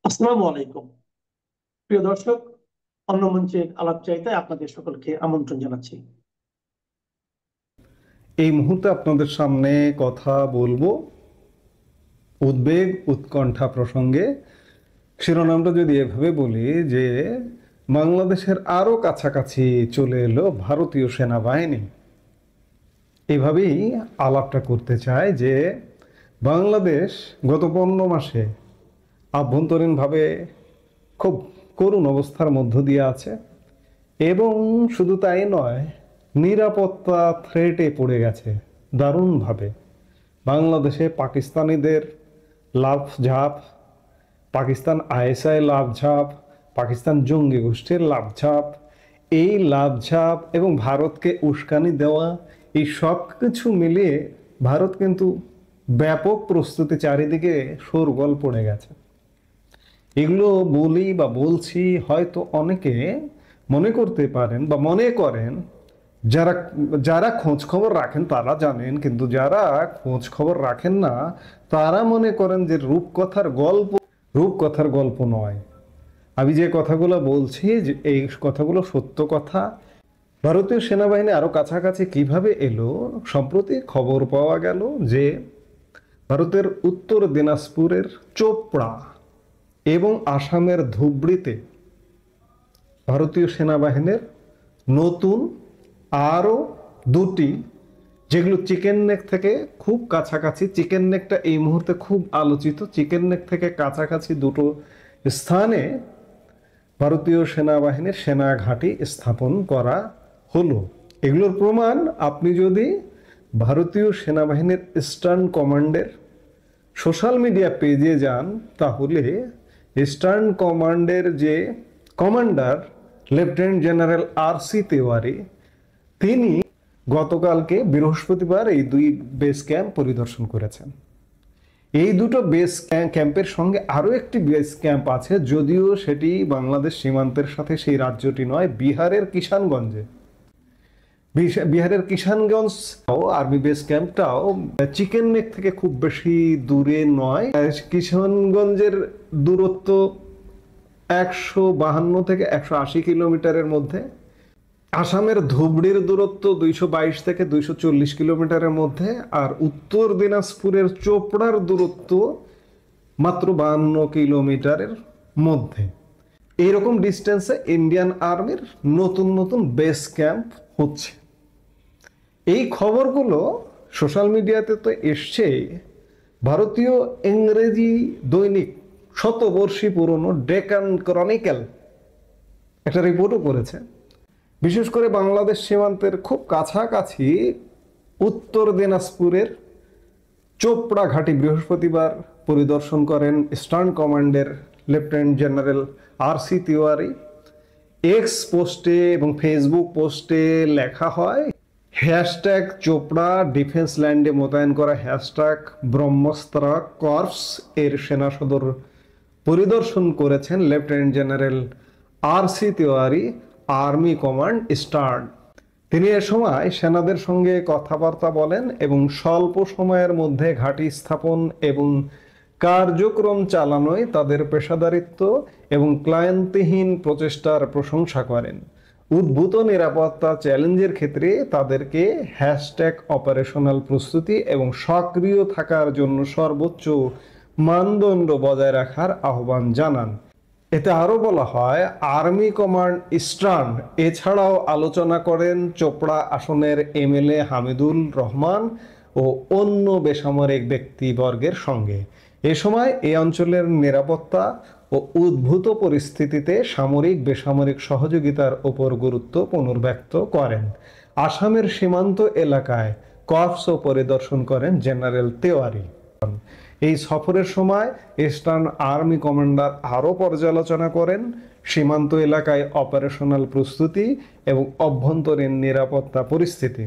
আসসালামু আলাইকুম। প্রিয় দর্শক, অন্য মঞ্চের আলাপ চাইতে আপনাদের সকলকে আমন্ত্রণ জানাচ্ছি। এই মুহূর্তে আপনাদের সামনে কথা বলবো উদ্বেগ উৎকণ্ঠা প্রসঙ্গে। শিরোনামটা যদি এভাবে বলি যে বাংলাদেশের আরো কাছাকাছি চলে এলো ভারতীয় সেনাবাহিনী। এভাবেই আলাপটা করতে চায় যে বাংলাদেশ গত 15 মাসে আভ্যন্তরীণভাবে খুব করুণ অবস্থার মধ্য দিয়ে আছে, এবং শুধু তাই নয়, নিরাপত্তা থ্রেটে পড়ে গেছে দারুণভাবে। বাংলাদেশে পাকিস্তানিদের লাফঝাপ, পাকিস্তান আইএসআই লাফঝাপ, পাকিস্তান জঙ্গি গোষ্ঠীর লাফঝাপ, এই লাফঝাপ এবং ভারতকে উস্কানি দেওয়া, এই সব কিছু মিলিয়ে ভারত কিন্তু ব্যাপক প্রস্তুতি, চারিদিকে শোরগোল পড়ে গেছে। এগুলো বলি বা বলছি, হয়তো অনেকে মনে করতে পারেন বা মনে করেন, যারা যারা খোঁজ খবর রাখেন তারা জানেন, কিন্তু যারা খোঁজ খবর রাখেন না তারা মনে করেন যে রূপকথার গল্প নয়। আমি যে কথাগুলো বলছি যে এই কথাগুলো সত্য কথা। ভারতীয় সেনাবাহিনী আরো কাছাকাছি কিভাবে এলো? সম্প্রতি খবর পাওয়া গেল যে ভারতের উত্তর দিনাজপুরের চোপড়া এবং আসামের ধুবড়ীতে ভারতীয় সেনাবাহিনীর নতুন আরও দুটি, যেগুলো চিকেন নেক থেকে খুব কাছাকাছি, চিকেন নেকটা এই মুহূর্তে খুব আলোচিত, চিকেন নেক থেকে কাছাকাছি দুটো স্থানে ভারতীয় সেনাবাহিনীর সেনা ঘাঁটি স্থাপন করা হলো। এগুলোর প্রমাণ আপনি যদি ভারতীয় সেনাবাহিনীর ইস্টার্ন কমান্ডের সোশ্যাল মিডিয়া পেজে যান, তাহলে ইস্টার্ন কমান্ডের যে commander lieutenant general R C. Tiwari, তিনি গতকালকে বৃহস্পতিবার এই দুই বেস ক্যাম্প পরিদর্শন করেছেন। এই দুটো বেস ক্যাম্পের সঙ্গে আরও একটি বেস ক্যাম্প আছে, যদিও সেটি বাংলাদেশ সীমান্তের সাথে সেই রাজ্যটি নয়, বিহারের কিষানগঞ্জে। বিহারের কিষানগঞ্জ আর্মি বেস ক্যাম্পটাও চিকেন নেক থেকে খুব বেশি দূরে নয়। কিষানগঞ্জের দূরত্ব 152 থেকে 180 কিলোমিটারের মধ্যে। আসামের ধুবড়ির দূরত্ব 222 থেকে 240 কিলোমিটারের মধ্যে। আর উত্তর দিনাজপুরের চোপড়ার দূরত্ব মাত্র 52 কিলোমিটারের মধ্যে। এইরকম ডিস্টেন্সে ইন্ডিয়ান আর্মির নতুন নতুন বেস ক্যাম্প হচ্ছে। এই খবরগুলো সোশ্যাল মিডিয়াতে তো এসছে। ভারতীয় ইংরেজি দৈনিক শতবর্ষী পুরনো ডেকান ক্রনিকেল একটা রিপোর্টও করেছে। বিশেষ করে বাংলাদেশ সীমান্তের খুব কাছাকাছি উত্তর দিনাজপুরের চোপড়া ঘাঁটি বৃহস্পতিবার পরিদর্শন করেন ইস্টার্ন কমান্ডের lieutenant general R C. Tiwari. X পোস্টে এবং ফেসবুক পোস্টে লেখা হয়, হ্যাশট্যাগ চোপড়া ডিফেন্স ল্যান্ডে মোতায়েন করা হ্যাশট্যাগ ব্রহ্মস্ত্র কর্পস এর সেনা সদর পরিদর্শন করেছেন lieutenant general R C. Tiwari, army command eastern. তিনি এ সময় সেনাদের সঙ্গে কথাবার্তা বলেন এবং স্বল্প সময়ের মধ্যে ঘাঁটি স্থাপন এবং কার্যক্রম চালানোয় তাদের পেশাদারিত্ব এবং ক্লান্তিহীন প্রচেষ্টার প্রশংসা করেন। উদ্ভূত নিরাপত্তা চ্যালেঞ্জের ক্ষেত্রে তাদেরকে হ্যাশট্যাগ অপারেশনাল প্রস্তুতি এবং সক্রিয় থাকার জন্য সর্বোচ্চ মানদণ্ড বজায় রাখার আহ্বান জানান। এতে আরও বলা হয়, আর্মি কমান্ড ইস্টার্ন এছাড়াও আলোচনা করেন চোপড়া আসনের এমএলএ হামিদুল রহমান ও অন্য বেসামরিক ব্যক্তিবর্গের সঙ্গে। এ সময় এই অঞ্চলের নিরাপত্তা ও উদ্ভূত পরিস্থিতিতে সামরিক বেসামরিক সহযোগিতার উপর গুরুত্ব পুনর্ব্যক্ত করেন। আসামের সীমান্ত এলাকায় কর্পসও পরিদর্শন করেন জেনারেল তিওয়ারি। এই সফরের সময় ইস্টার্ন আর্মি কমান্ডার আরও পর্যালোচনা করেন সীমান্ত এলাকায় অপারেশনাল প্রস্তুতি এবং অভ্যন্তরীণ নিরাপত্তা পরিস্থিতি।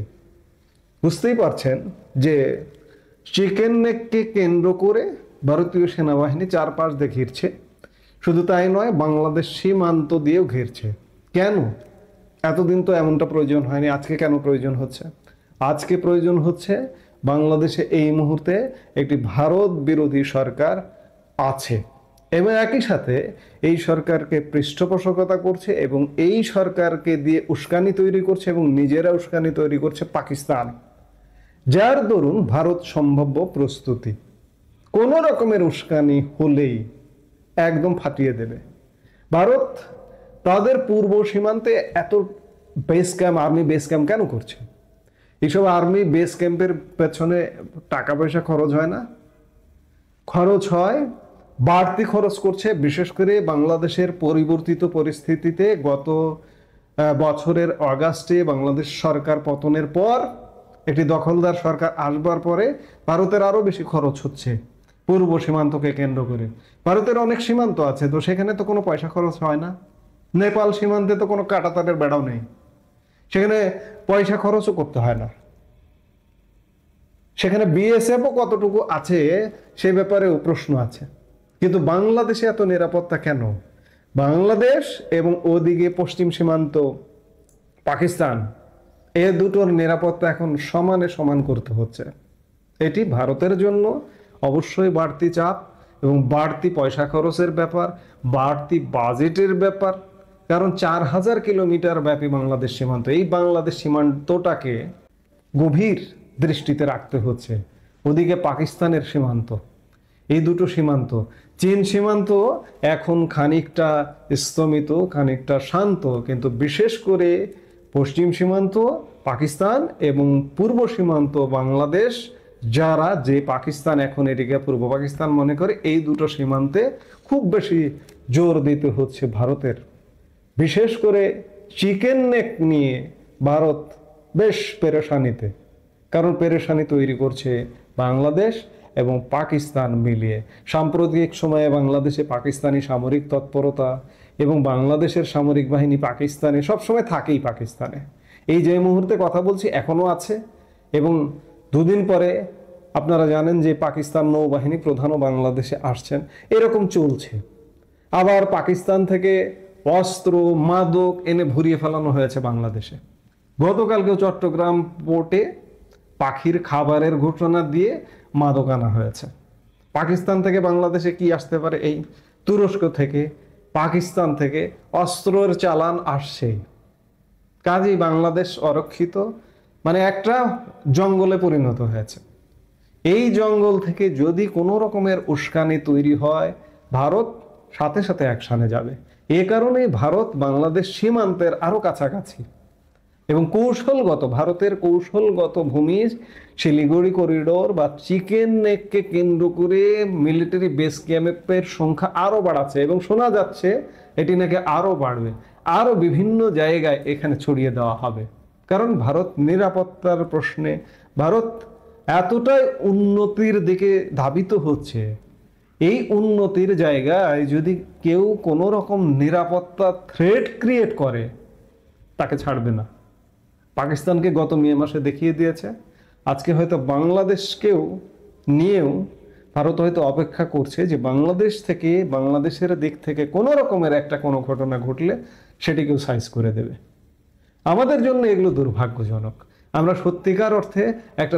বুঝতেই পারছেন যে চিকেন নেককে কেন্দ্র করে ভারতীয় সেনাবাহিনী চারপাশ দিয়ে ঘিরছে। শুধু তাই নয়, বাংলাদেশ সীমান্ত দিয়েও ঘিরছে। কেন? এতদিন তো এমনটা প্রয়োজন হয়নি, আজকে কেন প্রয়োজন হচ্ছে? আজকে প্রয়োজন হচ্ছে বাংলাদেশে এই মুহূর্তে একটি ভারত বিরোধী সরকার আছে এবং একই সাথে এই সরকারকে পৃষ্ঠপোষকতা করছে এবং এই সরকারকে দিয়ে উস্কানি তৈরি করছে এবং নিজেরা উস্কানি তৈরি করছে পাকিস্তান, যার দরুন ভারত সম্ভাব্য প্রস্তুতি কোন রকমের উস্কানি হলেই একদম ফাটিয়ে দেবে। ভারত তাদের পূর্ব সীমান্তে এত base camp, army base camp কেন করছে? এইসব আর্মি বেস ক্যাম্পের পেছনে টাকা পয়সা খরচ হয় না? খরচ হয়, বাড়তি খরচ করছে। বিশেষ করে বাংলাদেশের পরিবর্তিত পরিস্থিতিতে গত বছরের অগাস্টে বাংলাদেশ সরকার পতনের পর একটি দখলদার সরকার আসবার পরে ভারতের আরো বেশি খরচ হচ্ছে পূর্ব সীমান্তকে কেন্দ্র করে। ভারতের অনেক সীমান্ত আছে, তো সেখানে তো কোনো পয়সা খরচ হয় না। নেপাল সীমান্তে তো কোনো কাঁটাতারের বেড়াও নেই, সেখানে পয়সা খরচও করতে হয় না। সেখানে বিএসএফও কতটুকু আছে সে ব্যাপারেও প্রশ্ন আছে। কিন্তু বাংলাদেশে এত নিরাপত্তা কেন? বাংলাদেশ এবং ওদিকে পশ্চিম সীমান্ত পাকিস্তান, এ দুটোর নিরাপত্তা এখন সমানে সমান করতে হচ্ছে। এটি ভারতের জন্য অবশ্যই বাড়তি চাপ এবং বাড়তি পয়সা খরচের ব্যাপার, বাড়তি বাজেটের ব্যাপার। কারণ 4000 কিলোমিটার ব্যাপী বাংলাদেশ সীমান্ত, এই বাংলাদেশ সীমান্তটাকে গভীর দৃষ্টিতে রাখতে হচ্ছে। ওদিকে পাকিস্তানের সীমান্ত, এই দুটো সীমান্ত, চীন সীমান্ত এখন খানিকটা স্তমিত, খানিকটা শান্ত, কিন্তু বিশেষ করে পশ্চিম সীমান্ত পাকিস্তান এবং পূর্ব সীমান্ত বাংলাদেশ, যারা যে পাকিস্তান এখন এটিকে পূর্ব পাকিস্তান মনে করে, এই দুটো সীমান্তে খুব বেশি জোর দিতে হচ্ছে ভারতের। বিশেষ করে চিকেন নেক নিয়ে ভারত বেশ পেরেশানিতে, কারণ পেরেশানি তৈরি করছে বাংলাদেশ এবং পাকিস্তান মিলিয়ে। সাম্প্রতিক সময়ে বাংলাদেশে পাকিস্তানি সামরিক তৎপরতা এবং বাংলাদেশের সামরিক বাহিনী পাকিস্তানে সবসময় থাকেই পাকিস্তানে। এই যে মুহূর্তে কথা বলছি এখনো আছে, এবং দুদিন পরে আপনারা জানেন যে পাকিস্তান নৌবাহিনী প্রধানও বাংলাদেশে আসছেন। এরকম চলছে। আবার পাকিস্তান থেকে অস্ত্র মাদক এনে ভরিয়ে ফেলানো হয়েছে বাংলাদেশে। গতকালকেও চট্টগ্রাম পোর্টে পাখির খাবারের ঘোষণা দিয়ে মাদক আনা হয়েছে। পাকিস্তান থেকে বাংলাদেশে কি আসতে পারে? এই তুরস্ক থেকে, পাকিস্তান থেকে অস্ত্রের চালান আসছেই। কাজেই বাংলাদেশ অরক্ষিত, মানে একটা জঙ্গলে পরিণত হয়েছে। এই জঙ্গল থেকে যদি কোনো রকমের উস্কানি তৈরি হয়, ভারত সাথে সাথে অ্যাকশনে যাবে। এ কারণে ভারত বাংলাদেশ সীমান্তের আরো কাছাকাছি এবং ভারতের কৌশলগত ভূমি শিলিগুড়ি করিডোর বা চিকেন নেককে কেন্দ্র করে মিলিটারি বেস ক্যাম্পের সংখ্যা আরো বাড়াচ্ছে, এবং শোনা যাচ্ছে এটি নাকি আরো বাড়বে, আরো বিভিন্ন জায়গায় এখানে ছড়িয়ে দেওয়া হবে। কারণ ভারত নিরাপত্তার প্রশ্নে ভারত এতটাই উন্নতির দিকে ধাবিত হচ্ছে, এই উন্নতির জায়গায় যদি কেউ কোনো রকম নিরাপত্তা থ্রেট ক্রিয়েট করে, তাকে ছাড়বে না। পাকিস্তানকে গত মে মাসে দেখিয়ে দিয়েছে। আজকে হয়তো বাংলাদেশকেও নিয়েও ভারত হয়তো অপেক্ষা করছে যে বাংলাদেশ থেকে, বাংলাদেশের দিক থেকে কোনো রকমের কোনো ঘটনা ঘটলে সেটিকেও সাইজ করে দেবে। আমাদের জন্য এগুলো দুর্ভাগ্যজনক। আমরা সত্যিকার অর্থে একটা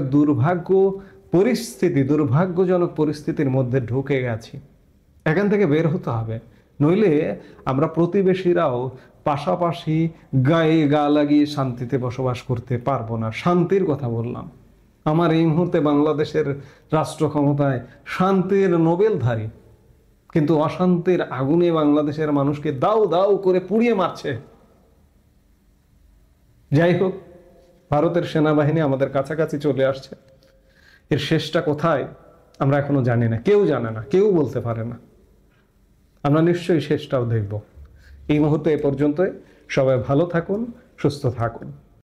দুর্ভাগ্যজনক পরিস্থিতির মধ্যে ঢুকে গেছি। এখান থেকে বের হতে হবে, নইলে আমরা প্রতিবেশীরাও পাশাপাশি গায়ে গা লাগিয়ে শান্তিতে বসবাস করতে পারবো না। শান্তির কথা বললাম। আমার এই মুহূর্তে বাংলাদেশের রাষ্ট্র ক্ষমতায় শান্তির নোবেলধারী, কিন্তু অশান্তির আগুনে বাংলাদেশের মানুষকে দাউ দাউ করে পুড়িয়ে মারছে। যাই হোক, ভারতের সেনাবাহিনী আমাদের কাছাকাছি চলে আসছে। এর শেষটা কোথায় আমরা এখনো জানি না, কেউ জানে না, কেউ বলতে পারে না। আমরা নিশ্চয়ই শেষটাও দেখব। এই মুহূর্তে এ পর্যন্তই। সবাই ভালো থাকুন, সুস্থ থাকুন।